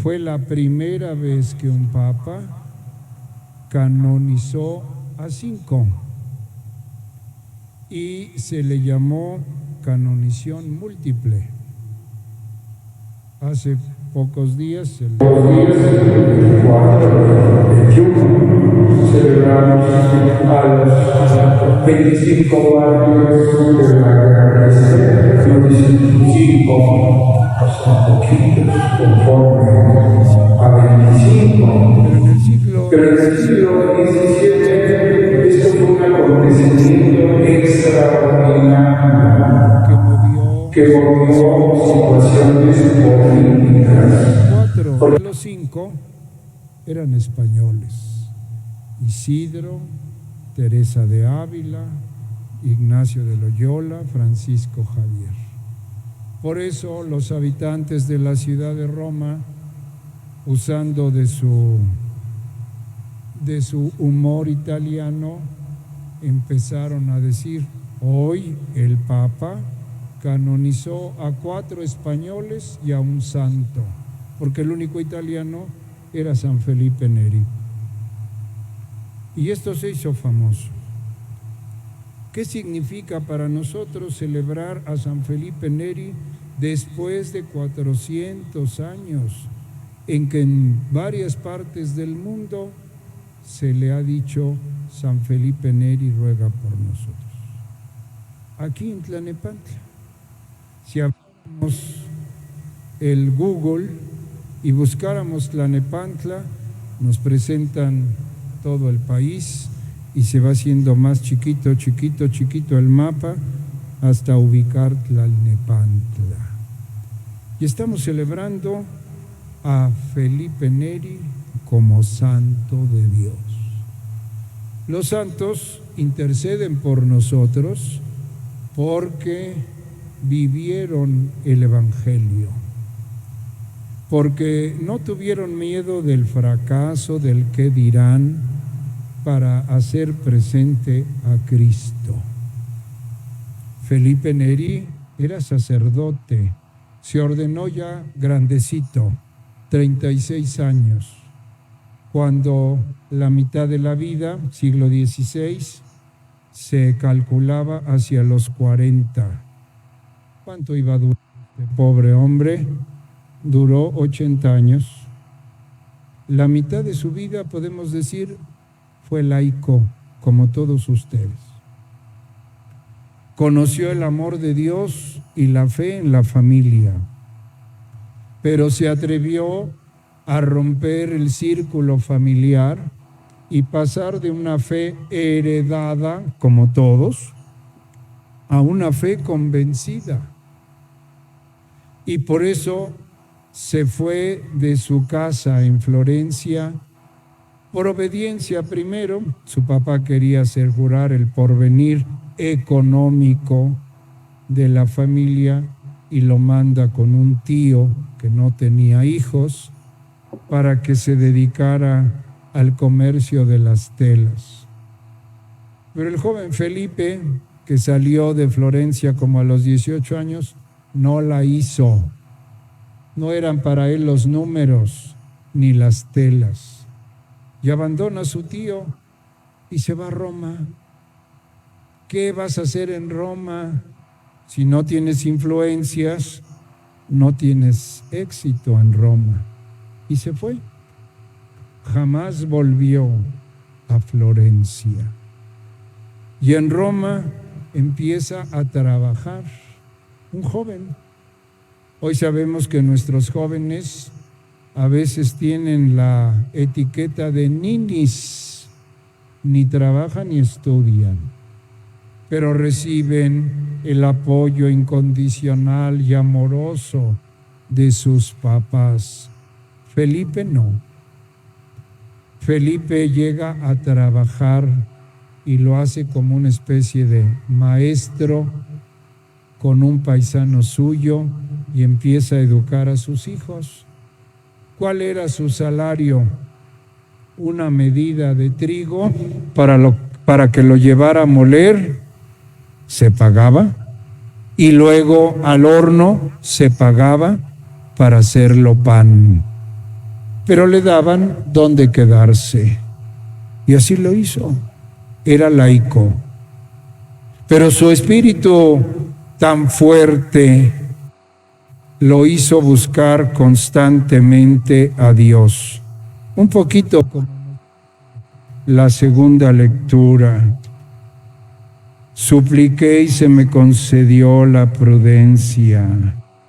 fue la primera vez que un papa canonizó a 5 y se le llamó canonización múltiple. Hace pocos días, el 21, celebramos a los 25 barrios de la Gran Yo 25 hasta poquitos, conforme a 25. Pero en el siglo XVII esto fue un acontecimiento extraordinario que movió situaciones políticas. 4 de los 5 eran españoles: Isidro, Teresa de Ávila, Ignacio de Loyola, Francisco Javier. Por eso los habitantes de la ciudad de Roma, usando de su humor italiano, empezaron a decir: hoy el Papa canonizó a 4 españoles y a un santo, porque el único italiano era San Felipe Neri. Y esto se hizo famoso. ¿Qué significa para nosotros celebrar a San Felipe Neri después de 400 años en que en varias partes del mundo se le ha dicho San Felipe Neri ruega por nosotros? Aquí en Tlalnepantla, si abriéramos el Google y buscáramos Tlalnepantla, nos presentan todo el país y se va haciendo más chiquito el mapa hasta ubicar Tlalnepantla. Y estamos celebrando a Felipe Neri como santo de Dios. Los santos interceden por nosotros porque vivieron el Evangelio, porque no tuvieron miedo del fracaso, del qué dirán, para hacer presente a Cristo. Felipe Neri era sacerdote, se ordenó ya grandecito, 36 años, cuando la mitad de la vida, siglo XVI, se calculaba hacia los 40. ¿Cuánto iba a durar este pobre hombre? Duró 80 años. La mitad de su vida, podemos decir, fue laico, como todos ustedes. Conoció el amor de Dios y la fe en la familia, pero se atrevió a romper el círculo familiar y pasar de una fe heredada, como todos, a una fe convencida. Y por eso se fue de su casa en Florencia por obediencia primero. Su papá quería asegurar el porvenir económico de la familia y lo manda con un tío que no tenía hijos para que se dedicara al comercio de las telas. Pero el joven Felipe, que salió de Florencia como a los 18 años, no la hizo. No eran para él los números ni las telas. Y abandona a su tío y se va a Roma. ¿Qué vas a hacer en Roma? Si no tienes influencias, no tienes éxito en Roma. Y se fue. Jamás volvió a Florencia. Y en Roma empieza a trabajar un joven. Hoy sabemos que nuestros jóvenes a veces tienen la etiqueta de ninis, ni trabajan ni estudian, pero reciben el apoyo incondicional y amoroso de sus papás. Felipe no. Felipe llega a trabajar y lo hace como una especie de maestro con un paisano suyo y empieza a educar a sus hijos. ¿Cuál era su salario? Una medida de trigo para que lo llevara a moler, se pagaba, y luego al horno se pagaba para hacerlo pan. pero le daban dónde quedarse. Y así lo hizo. Era laico. Pero su espíritu tan fuerte lo hizo buscar constantemente a Dios. Un poquito como la segunda lectura. Supliqué y se me concedió la prudencia.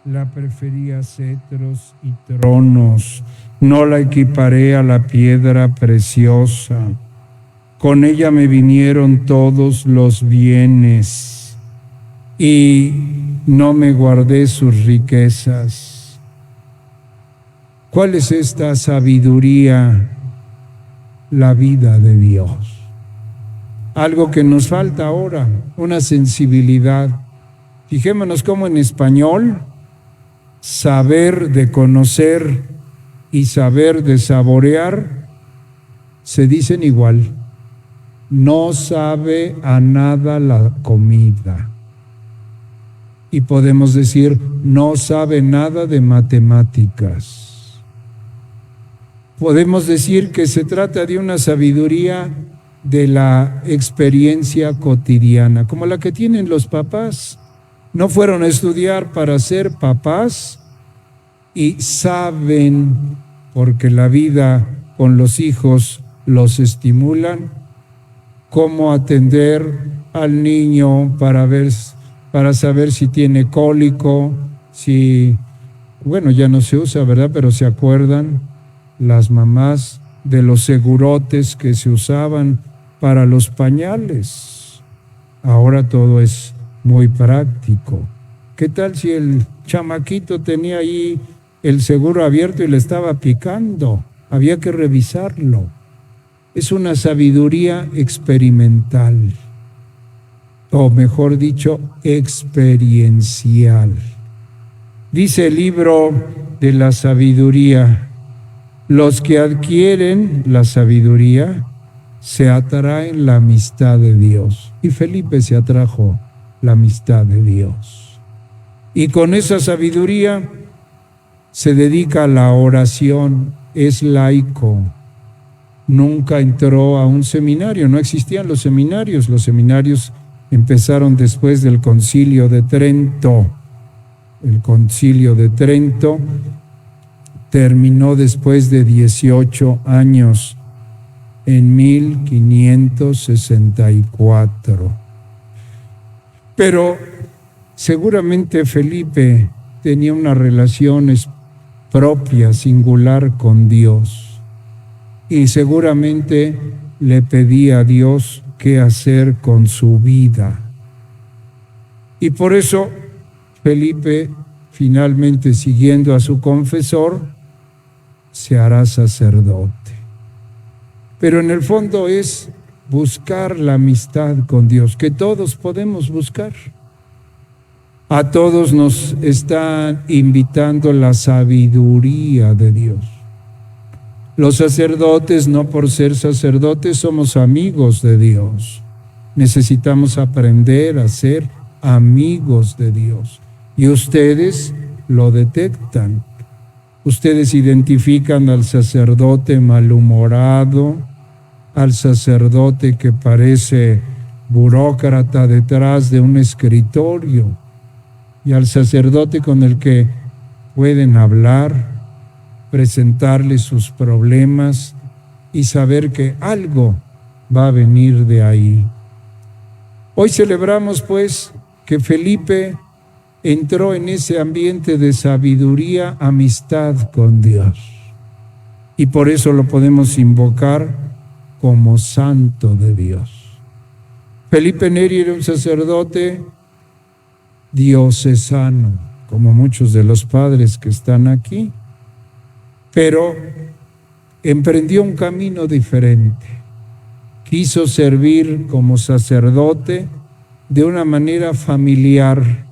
La preferí a cetros y tronos. No la equiparé a la piedra preciosa. Con ella me vinieron todos los bienes y no me guardé sus riquezas. ¿Cuál es esta sabiduría? La vida de Dios. Algo que nos falta ahora, una sensibilidad. Fijémonos cómo en español, saber de conocer y saber de saborear se dicen igual. No sabe a nada la comida. Y podemos decir, no sabe nada de matemáticas. Podemos decir que se trata de una sabiduría de la experiencia cotidiana, como la que tienen los papás. No fueron a estudiar para ser papás y saben, porque la vida con los hijos los estimulan, cómo atender al niño para saber si tiene cólico, ya no se usa, ¿verdad? Pero se acuerdan las mamás de los segurotes que se usaban para los pañales. Ahora todo es muy práctico. ¿Qué tal si el chamaquito tenía ahí el seguro abierto y le estaba picando? Había que revisarlo. Es una sabiduría experimental, o mejor dicho, experiencial. Dice el libro de la sabiduría, los que adquieren la sabiduría se atraen la amistad de Dios. Y Felipe se atrajo la amistad de Dios. Y con esa sabiduría se dedica a la oración, es laico. Nunca entró a un seminario, no existían los seminarios empezaron después del Concilio de Trento. El Concilio de Trento terminó después de 18 años, en 1564. Pero seguramente Felipe tenía una relación propia, singular con Dios. Y seguramente le pedía a Dios qué hacer con su vida. Y por eso Felipe, finalmente siguiendo a su confesor, se hará sacerdote. Pero en el fondo es buscar la amistad con Dios, que todos podemos buscar. A todos nos está invitando la sabiduría de Dios. Los sacerdotes, no por ser sacerdotes, somos amigos de Dios. Necesitamos aprender a ser amigos de Dios. Y ustedes lo detectan. Ustedes identifican al sacerdote malhumorado, al sacerdote que parece burócrata detrás de un escritorio, y al sacerdote con el que pueden hablar, presentarle sus problemas y saber que algo va a venir de ahí. Hoy celebramos pues que Felipe entró en ese ambiente de sabiduría, amistad con Dios. Y por eso lo podemos invocar como santo de Dios. Felipe Neri era un sacerdote diocesano, como muchos de los padres que están aquí, pero emprendió un camino diferente. Quiso servir como sacerdote de una manera familiar,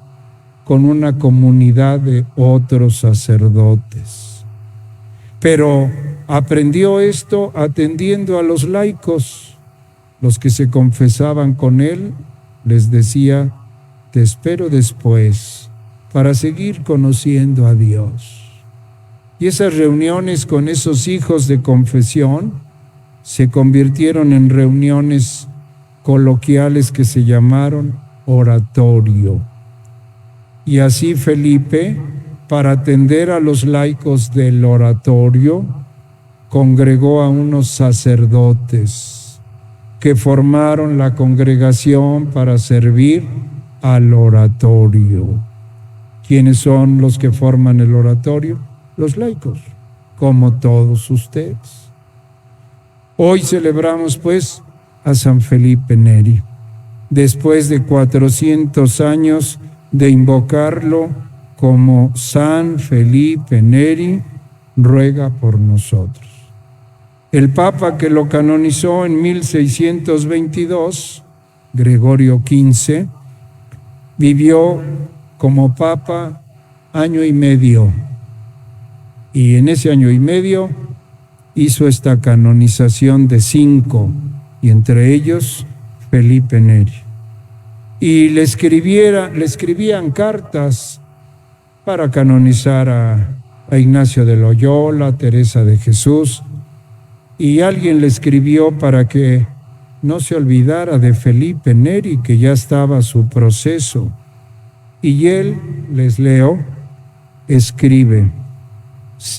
con una comunidad de otros sacerdotes. Pero aprendió esto atendiendo a los laicos. Los que se confesaban con él, les decía: te espero después para seguir conociendo a Dios. Y esas reuniones con esos hijos de confesión se convirtieron en reuniones coloquiales que se llamaron oratorio. Y así Felipe, para atender a los laicos del oratorio, congregó a unos sacerdotes que formaron la congregación para servir al oratorio. ¿Quiénes son los que forman el oratorio? Los laicos, como todos ustedes. Hoy celebramos pues a San Felipe Neri, después de 400 años de invocarlo como San Felipe Neri, ruega por nosotros. El Papa que lo canonizó en 1622, Gregorio XV, vivió como Papa año y medio, y en ese año y medio hizo esta canonización de 5, y entre ellos Felipe Neri. Y le escribían cartas para canonizar a Ignacio de Loyola, a Teresa de Jesús, y alguien le escribió para que no se olvidara de Felipe Neri, que ya estaba su proceso. Y él, les leo, escribe,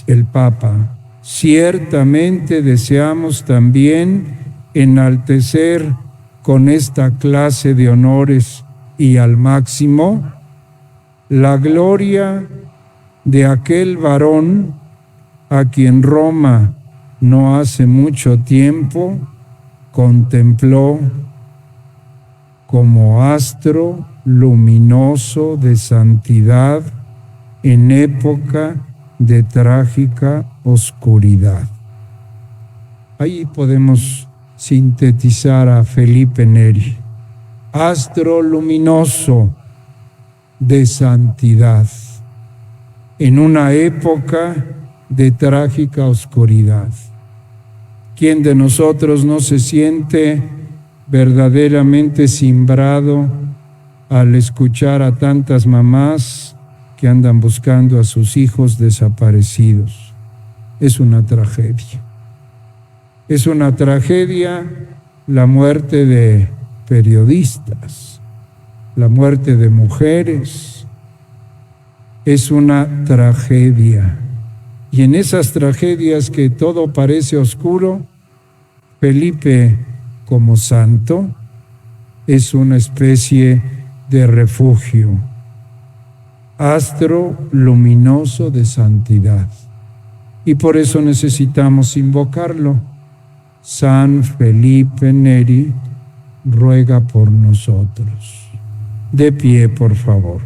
el Papa: ciertamente deseamos también enaltecer con esta clase de honores y al máximo la gloria de aquel varón a quien Roma no hace mucho tiempo contempló como astro luminoso de santidad en época de trágica oscuridad. Ahí podemos sintetizar a Felipe Neri: astro luminoso de santidad en una época de trágica oscuridad. ¿Quién de nosotros no se siente verdaderamente cimbrado al escuchar a tantas mamás que andan buscando a sus hijos desaparecidos? Es una tragedia. Es una tragedia la muerte de periodistas, la muerte de mujeres. Es una tragedia. Y en esas tragedias que todo parece oscuro, Felipe, como santo, es una especie de refugio, astro luminoso de santidad. Y por eso necesitamos invocarlo. San Felipe Neri, ruega por nosotros. De pie, por favor.